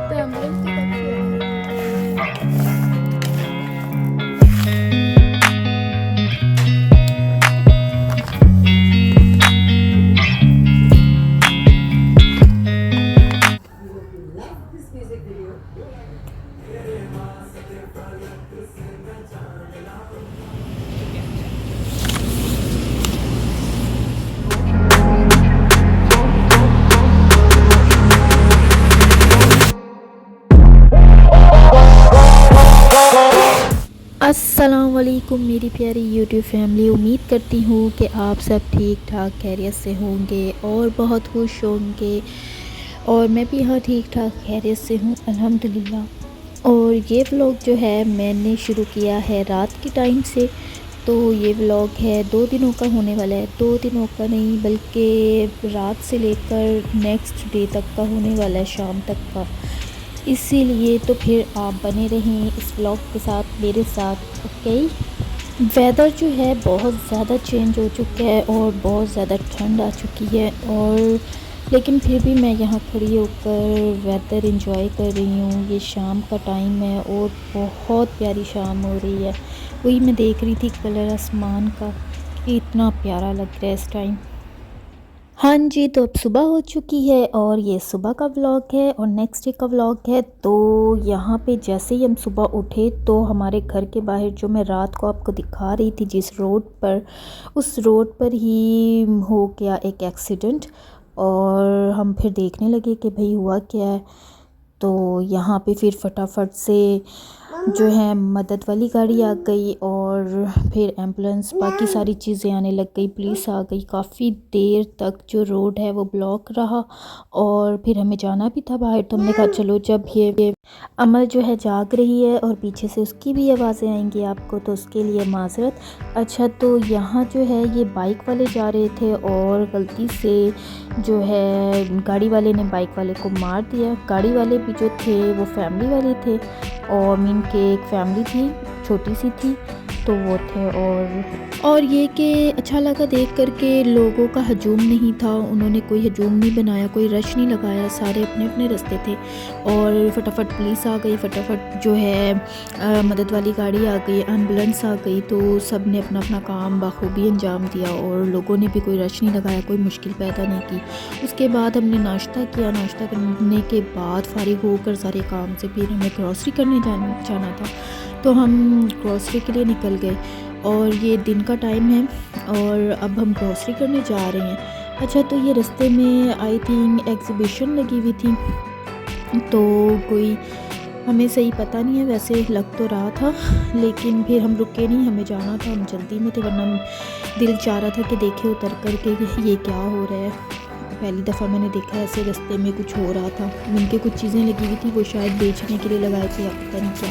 तो एम्बुलेंस तो कब से आ रही है? अस्सलाम वालेकुम मेरी प्यारी यूट्यूब फैमिली। उम्मीद करती हूँ कि आप सब ठीक ठाक खैरियत से होंगे और बहुत खुश होंगे। और मैं भी यहाँ ठीक ठाक खैरियत से हूँ अल्हम्दुलिल्लाह। और ये व्लॉग जो है मैंने शुरू किया है रात के टाइम से। तो ये व्लॉग है 2 दिनों का होने वाला है, 2 दिनों का नहीं बल्कि रात से लेकर नेक्स्ट डे तक का होने वाला है, शाम तक का। इसीलिए तो फिर आप बने रहें इस व्लॉग के साथ मेरे साथ। ओके, वेदर जो है बहुत ज़्यादा चेंज हो चुका है और बहुत ज़्यादा ठंड आ चुकी है। और लेकिन फिर भी मैं यहाँ खड़ी होकर वेदर एंजॉय कर रही हूँ। ये शाम का टाइम है और बहुत प्यारी शाम हो रही है। वही मैं देख रही थी कलर आसमान का कि इतना प्यारा लग रहा है इस टाइम। हाँ जी, तो अब सुबह हो चुकी है और ये सुबह का व्लॉग है और नेक्स्ट डे का व्लॉग है। तो यहाँ पे जैसे ही हम सुबह उठे तो हमारे घर के बाहर जो मैं रात को आपको दिखा रही थी जिस रोड पर, उस रोड पर ही हो गया एक एक्सीडेंट। और हम फिर देखने लगे कि भाई हुआ क्या है। तो यहाँ पे फिर फटाफट से जो है मदद वाली गाड़ी आ गई और फिर एम्बुलेंस, बाकी सारी चीज़ें आने लग गई, पुलिस आ गई। काफ़ी देर तक जो रोड है वो ब्लॉक रहा और फिर हमें जाना भी था बाहर। तो हमने कहा चलो, जब ये अमल जो है जाग रही है और पीछे से उसकी भी आवाज़ें आएंगी आपको, तो उसके लिए माजरत। अच्छा, तो यहाँ जो है ये बाइक वाले जा रहे थे और गलती से जो है गाड़ी वाले ने बाइक वाले को मार दिया। गाड़ी वाले भी जो थे वो फैमिली वाले थे और मीन के एक फैमिली थी, छोटी सी थी, तो वो थे। और ये कि अच्छा लगा देख करके, लोगों का हजूम नहीं था, उन्होंने कोई हजूम नहीं बनाया, कोई रश नहीं लगाया, सारे अपने अपने रास्ते थे। और फटाफट पुलिस आ गई, फटाफट जो है मदद वाली गाड़ी आ गई, एम्बुलेंस आ गई। तो सब ने अपना अपना काम बखूबी अंजाम दिया और लोगों ने भी कोई रश नहीं लगाया, कोई मुश्किल पैदा नहीं की। उसके बाद हमने नाश्ता किया। नाश्ता करने के बाद फारिग होकर सारे काम से फिर हमें ग्रॉसरी करने जाना था। तो हम ग्रॉसरी के लिए निकल गए और ये दिन का टाइम है और अब हम ग्रॉसरी करने जा रहे हैं। अच्छा, तो ये रास्ते में आई थिंक एग्ज़िबिशन लगी हुई थी, तो कोई हमें सही पता नहीं है, वैसे लग तो रहा था, लेकिन फिर हम रुके नहीं, हमें जाना था, हम जल्दी में थे, वरना दिल चाह रहा था कि देखे उतर कर के ये क्या हो रहा है। पहली दफ़ा मैंने देखा ऐसे रास्ते में कुछ हो रहा था। उनके कुछ चीज़ें लगी हुई थी, वो शायद बेचने के लिए लगाए थे या पता नहीं क्या।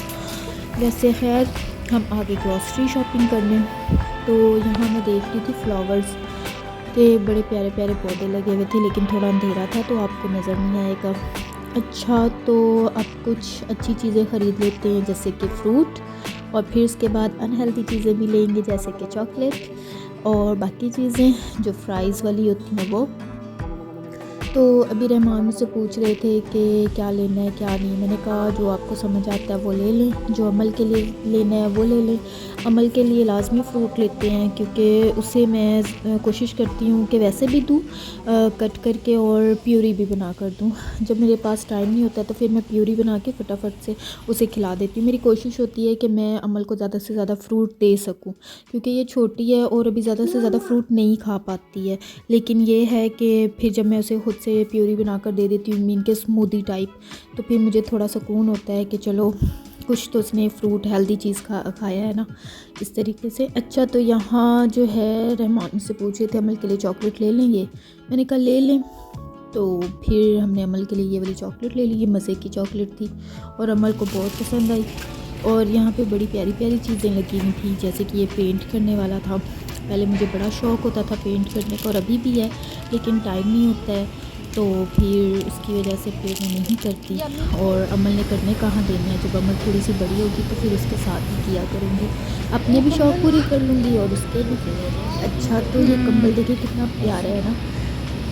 वैसे खैर हम आगे ग्रॉसरी शॉपिंग करने। तो यहाँ मैं देख रही थी फ्लावर्स के बड़े प्यारे प्यारे पौधे लगे हुए थे, लेकिन थोड़ा अंधेरा था तो आपको नज़र नहीं आएगा। अच्छा, तो अब कुछ अच्छी चीज़ें ख़रीद लेते हैं जैसे कि फ्रूट, और फिर उसके बाद अनहेल्दी चीज़ें भी लेंगे जैसे कि चॉकलेट और बाकी चीज़ें जो फ्राइज़ वाली होती हैं वो। तो अभी रहमान मुझसे पूछ रहे थे कि क्या लेना है क्या नहीं। मैंने कहा जो आपको समझ आता है वो ले लें, जो अमल के लिए लेना है वो ले लें। अमल के लिए लाजमी फ़्रूट लेते हैं क्योंकि उसे मैं कोशिश करती हूँ कि वैसे भी दूँ कट करके और प्यूरी भी बना कर दूँ। जब मेरे पास टाइम नहीं होता तो फिर मैं प्यूरी बना के फटाफट से उसे खिला देती हूँ। मेरी कोशिश होती है कि मैं अमल को ज़्यादा से ज़्यादा फ़्रूट दे सकूँ क्योंकि ये छोटी है और अभी ज़्यादा से ज़्यादा फ़्रूट नहीं खा पाती है। लेकिन ये है कि फिर जब मैं उसे खुद से प्यूरी बनाकर दे देती हूँ मीन के स्मूदी टाइप, तो फिर मुझे थोड़ा सुकून होता है कि चलो कुछ तो उसने फ्रूट हेल्दी चीज़ खाया है ना, इस तरीके से। अच्छा, तो यहाँ जो है रहमान से पूछे थे अमल के लिए चॉकलेट ले लेंगे, मैंने कहा ले लें। तो फिर हमने अमल के लिए ये वाली चॉकलेट ले ली। ये मज़े की चॉकलेट थी और अमल को बहुत पसंद आई। और यहाँ पे बड़ी प्यारी प्यारी चीज़ें लगी हुई थी, जैसे कि ये पेंट करने वाला था। पहले मुझे बड़ा शौक़ होता था पेंट करने का और अभी भी है, लेकिन टाइम नहीं होता है, तो फिर उसकी वजह से फिर मैं नहीं करती। और अमल ने करने कहाँ देना है, जब अमल थोड़ी सी बड़ी होगी तो फिर उसके साथ ही किया करूँगी, अपने भी शौक़ पूरी कर लूँगी और उसके भी। अच्छा, तो ये कंबल देखिए कितना प्यारा है ना,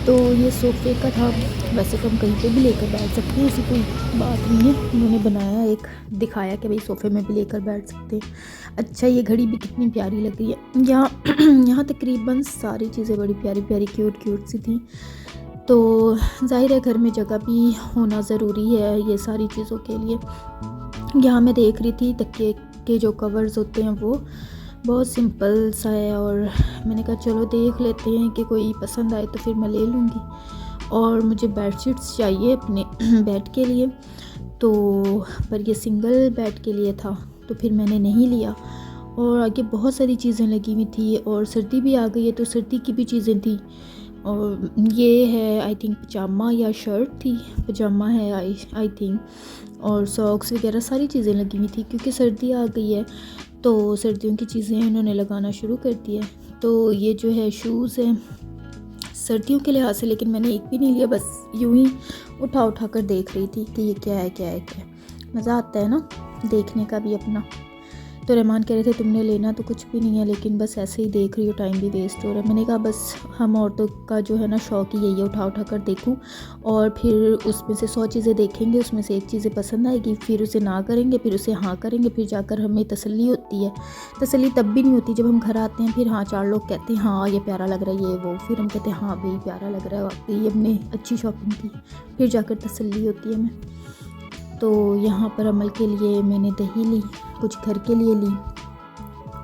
तो ये सोफ़े का था। वैसे तो हम कहीं पे भी लेकर बैठ सकते हैं, ऐसी कोई बात नहीं है। उन्होंने बनाया एक दिखाया कि भाई सोफ़े में भी लेकर बैठ सकते हैं। अच्छा, ये घड़ी भी कितनी प्यारी लग रही है। यहाँ यहाँ तकरीबन सारी चीज़ें बड़ी प्यारी प्यारी क्यूट क्यूट सी थी। तो ज़ाहिर है घर में जगह भी होना ज़रूरी है ये सारी चीज़ों के लिए। यहाँ मैं देख रही थी तकिए के जो कवर्स होते हैं वो बहुत सिंपल सा है, और मैंने कहा चलो देख लेते हैं कि कोई पसंद आए तो फिर मैं ले लूँगी। और मुझे बेडशीट्स चाहिए अपने बेड के लिए, तो पर ये सिंगल बेड के लिए था तो फिर मैंने नहीं लिया। और आगे बहुत सारी चीज़ें लगी हुई थी और सर्दी भी आ गई है तो सर्दी की भी चीज़ें थी। और ये है आई थिंक पजामा या शर्ट थी, पजामा है आई थिंक, और सॉक्स वगैरह सारी चीज़ें लगी हुई थी क्योंकि सर्दी आ गई है तो सर्दियों की चीज़ें इन्होंने लगाना शुरू कर दिया है। तो ये जो है शूज़ है सर्दियों के लिहाज से, लेकिन मैंने एक भी नहीं लिया, बस यूं ही उठा उठा कर देख रही थी कि ये क्या है क्या है क्या है। मज़ा आता है ना देखने का भी अपना। तो रहमान कह रहे थे तुमने लेना तो कुछ भी नहीं है, लेकिन बस ऐसे ही देख रही हो, टाइम भी वेस्ट हो रहा है। मैंने कहा बस हम औरतों का जो है ना शौक़ ही यही है, उठा उठा कर देखूं और फिर उसमें से 100 चीज़ें देखेंगे, उसमें से एक चीज़ें पसंद आएगी, फिर उसे ना करेंगे, फिर उसे हाँ करेंगे, फिर जाकर हमें तसल्ली होती है। तसल्ली तब भी नहीं होती जब हम घर आते हैं, फिर हाँ 4 लोग कहते हैं हाँ ये प्यारा लग रहा है ये वो, फिर हम कहते हैं हाँ भाई प्यारा लग रहा है, वाकई हमने अच्छी शॉपिंग की, फिर जाकर तसल्ली होती है हमें। तो यहाँ पर अमल के लिए मैंने दही ली, कुछ घर के लिए ली,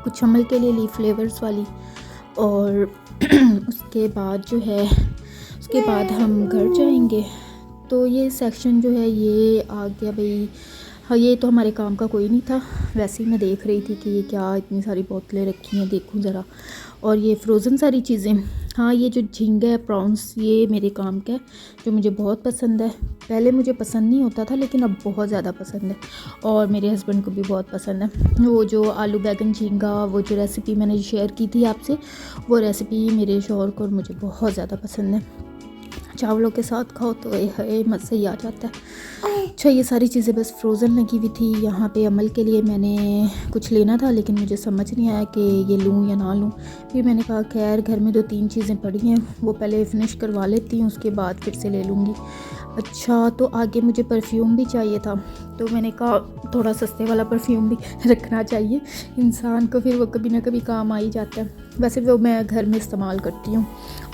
कुछ अमल के लिए ली फ्लेवर्स वाली, और उसके बाद जो है उसके बाद हम घर जाएंगे। तो ये सेक्शन जो है ये आ गया भाई। हाँ ये तो हमारे काम का कोई नहीं था, वैसे ही मैं देख रही थी कि ये क्या इतनी सारी बोतलें रखी हैं देखूं ज़रा, और ये फ्रोज़न सारी चीज़ें। हाँ ये जो झींगा है प्रॉन्स ये मेरे काम का है, जो मुझे बहुत पसंद है। पहले मुझे पसंद नहीं होता था लेकिन अब बहुत ज़्यादा पसंद है, और मेरे हस्बैंड को भी बहुत पसंद है। वो जो आलू बैगन झींगा वो जो रेसिपी मैंने शेयर की थी आपसे, वो रेसिपी मेरे शौहर को और मुझे बहुत ज़्यादा पसंद है। चावलों के साथ खाओ तो ये मज़ा ही आ जाता है। अच्छा ये सारी चीज़ें बस फ्रोज़न लगी हुई थी। यहाँ पे अमल के लिए मैंने कुछ लेना था लेकिन मुझे समझ नहीं आया कि ये लूँ या ना लूँ। फिर मैंने कहा खैर घर में 2-3 चीज़ें पड़ी हैं वो पहले फ़िनिश करवा लेती हूँ, उसके बाद फिर से ले लूँगी। अच्छा तो आगे मुझे परफ्यूम भी चाहिए था, तो मैंने कहा थोड़ा सस्ते वाला परफ्यूम भी रखना चाहिए इंसान को, फिर वो कभी ना कभी काम आ ही जाता है। वैसे वो मैं घर में इस्तेमाल करती हूँ,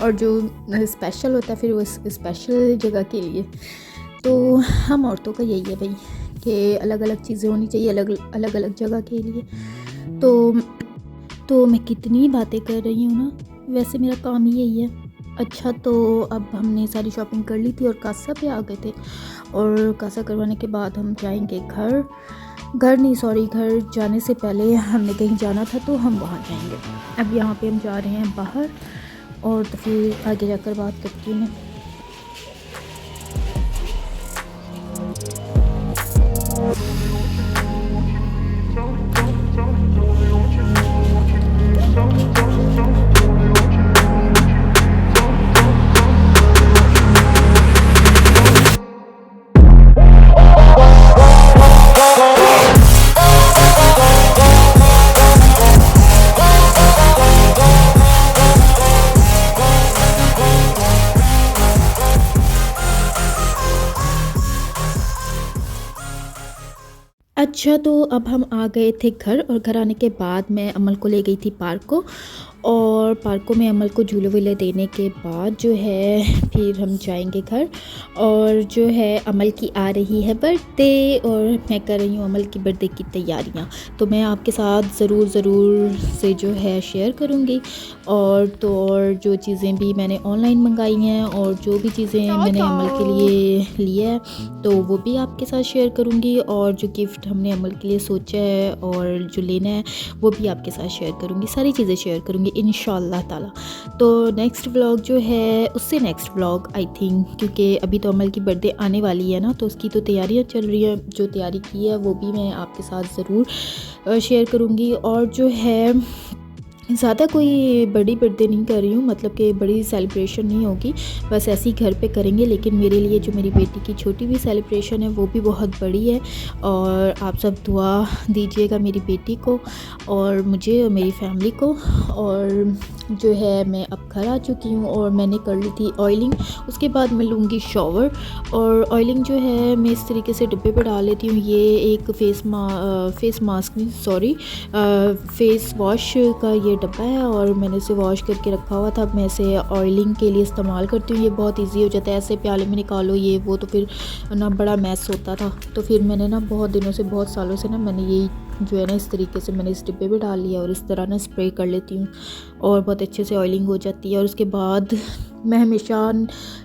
और जो स्पेशल होता है फिर वो स्पेशल जगह के लिए। तो हम औरतों का यही है भाई कि अलग अलग चीज़ें होनी चाहिए अलग अलग जगह के लिए। तो मैं कितनी बातें कर रही हूँ ना, वैसे मेरा काम ही यही है। अच्छा तो अब हमने सारी शॉपिंग कर ली थी और कासा पे आ गए थे, और कासा करवाने के बाद हम जाएंगे घर जाने से पहले हमने कहीं जाना था तो हम वहाँ जाएंगे। अब यहाँ पे हम जा रहे हैं बाहर, और तो फिर आगे जाकर बात करती हूँ मैं। अच्छा तो अब हम आ गए थे घर, और घर आने के बाद मैं अमल को ले गई थी पार्क को, और पार्कों में अमल को झूले वूले देने के बाद जो है फिर हम जाएंगे घर। और जो है अमल की आ रही है बर्थडे, और मैं कर रही हूँ अमल की बर्थडे की तैयारियाँ, तो मैं आपके साथ ज़रूर से जो है शेयर करूँगी। और जो चीज़ें भी मैंने ऑनलाइन मंगाई हैं और जो भी चीज़ें मैंने अमल के लिए लिया है तो वो भी आपके साथ शेयर करूँगी, और जो गिफ्ट हमने अमल के लिए सोचा है और जो लेना है वो भी आपके साथ शेयर करूँगी, सारी चीज़ें शेयर करूँगी इंशाअल्लाह ताला। तो नेक्स्ट व्लॉग जो है उससे नेक्स्ट व्लॉग आई थिंक, क्योंकि अभी तो अमल की बर्थडे आने वाली है ना, तो उसकी तो तैयारियां चल रही है, जो तैयारी की है वो भी मैं आपके साथ ज़रूर शेयर करूँगी। और जो है ज़्यादा कोई बड़ी बर्थडे नहीं कर रही हूँ, मतलब कि बड़ी सेलिब्रेशन नहीं होगी, बस ऐसे ही घर पे करेंगे। लेकिन मेरे लिए जो मेरी बेटी की छोटी भी सेलिब्रेशन है वो भी बहुत बड़ी है, और आप सब दुआ दीजिएगा मेरी बेटी को और मुझे और मेरी फैमिली को। और जो है मैं अब घर आ चुकी हूँ और मैंने कर ली थी ऑयलिंग। उसके बाद मैं लूँगी शॉवर और ऑयलिंग जो है मैं इस तरीके से डिब्बे पे डाल लेती हूँ। ये एक फेस मास्क नहीं, सॉरी, फेस वॉश का ये डब्बा है और मैंने इसे वॉश करके रखा हुआ था। अब मैं इसे ऑयलिंग के लिए इस्तेमाल करती हूँ। ये बहुत ईजी हो जाता है, ऐसे प्याले में निकालो ये वो, तो फिर ना बड़ा मैस होता था। तो फिर मैंने ना बहुत दिनों से, बहुत सालों से ना मैंने यही जो है ना इस तरीके से मैंने इस डिब्बे पे डाल लिया और इस तरह ना स्प्रे कर लेती हूँ और बहुत अच्छे से ऑयलिंग हो जाती है। और उसके बाद मैं हमेशा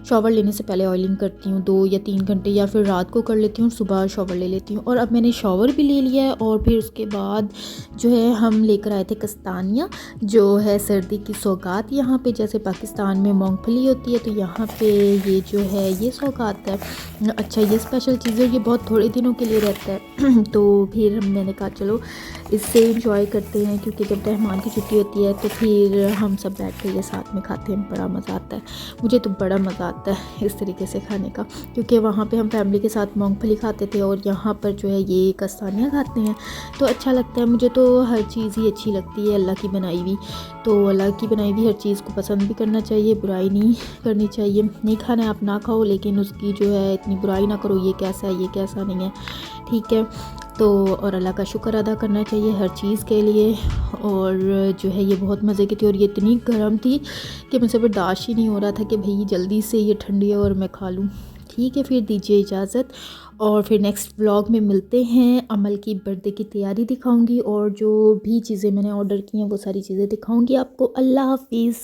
शॉवर लेने से पहले ऑयलिंग करती हूँ 2 या 3 घंटे, या फिर रात को कर लेती हूँ, सुबह शॉवर ले लेती हूँ। और अब मैंने शॉवर भी ले लिया है और फिर उसके बाद जो है हम लेकर आए थे कस्तानिया, जो है सर्दी की सौगात। यहाँ पे जैसे पाकिस्तान में मूंगफली होती है, तो यहाँ पे ये जो है ये सौगात है। अच्छा, ये स्पेशल चीज़ है, ये बहुत थोड़े दिनों के लिए रहता है तो फिर मैंने कहा चलो इससे इंजॉय करते हैं, क्योंकि जब रहमान की छुट्टी होती है तो फिर हम सब बैठ कर ये साथ में खाते हैं, बड़ा मज़ा आता है। मुझे तो बड़ा मज़ा आता है इस तरीके से खाने का, क्योंकि वहाँ पे हम फैमिली के साथ मूंगफली खाते थे और यहाँ पर जो है ये कस्तानियाँ खाते हैं, तो अच्छा लगता है। मुझे तो हर चीज़ ही अच्छी लगती है अल्लाह की बनाई हुई, तो अल्लाह की बनाई हुई हर चीज़ को पसंद भी करना चाहिए, बुराई नहीं करनी चाहिए। नहीं खाना है आप ना खाओ, लेकिन उसकी जो है इतनी बुराई ना करो, ये कैसा है ये कैसा नहीं है, ठीक है। तो और अल्लाह का शुक्र अदा करना चाहिए हर चीज़ के लिए। और जो है ये बहुत मज़े की थी और ये इतनी गर्म थी कि मुझसे बर्दाश्त ही नहीं हो रहा था कि भाई जल्दी से ये ठंडी है और मैं खा लूँ। ठीक है, फिर दीजिए इजाज़त और फिर नेक्स्ट व्लॉग में मिलते हैं। अमल की बर्थडे की तैयारी दिखाऊंगी और जो भी चीज़ें मैंने ऑर्डर की हैं वो सारी चीज़ें दिखाऊंगी आपको। अल्लाह हाफिज़।